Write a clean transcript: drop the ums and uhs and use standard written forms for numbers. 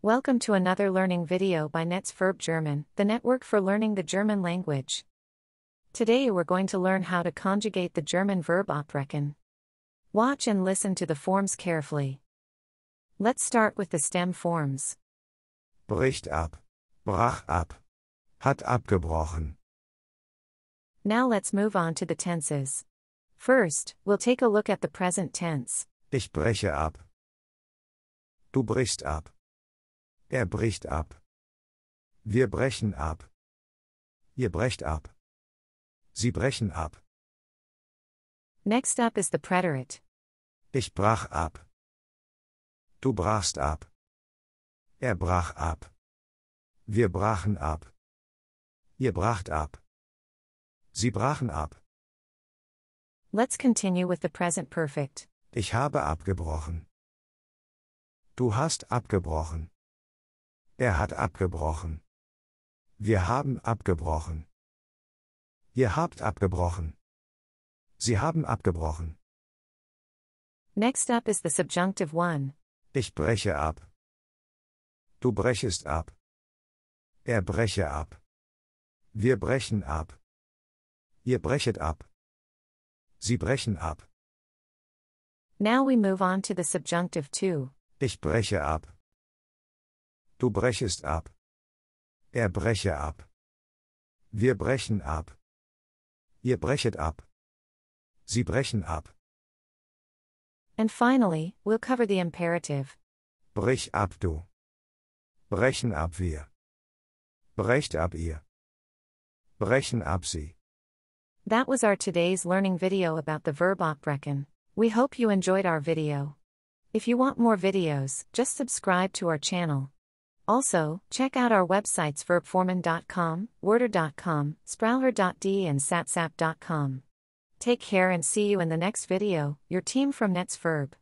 Welcome to another learning video by Netz Verb German, the network for learning the German language. Today we're going to learn how to conjugate the German verb abbrechen. Watch and listen to the forms carefully. Let's start with the stem forms. Bricht ab, brach ab, hat abgebrochen. Now let's move on to the tenses. First, we'll take a look at the present tense. Ich breche ab. Du brichst ab. Er bricht ab. Wir brechen ab. Ihr brecht ab. Sie brechen ab. Next up is the preterite. Ich brach ab. Du brachst ab. Er brach ab. Wir brachen ab. Ihr bracht ab. Sie brachen ab. Let's continue with the present perfect. Ich habe abgebrochen. Du hast abgebrochen. Er hat abgebrochen. Wir haben abgebrochen. Ihr habt abgebrochen. Sie haben abgebrochen. Next up is the subjunctive one. Ich breche ab. Du brechest ab. Er breche ab. Wir brechen ab. Ihr brechet ab. Sie brechen ab. Now we move on to the subjunctive two. Ich breche ab. Du brechest ab. Er breche ab. Wir brechen ab. Ihr brechet ab. Sie brechen ab. And finally, we'll cover the imperative. Brich ab du. Brechen ab wir. Brecht ab ihr. Brechen ab sie. That was our today's learning video about the verb abbrechen. We hope you enjoyed our video. If you want more videos, just subscribe to our channel. Also, check out our websites verbformen.com, worder.com, sprauher.de and satsap.com. Take care and see you in the next video, your team from Netz Verb.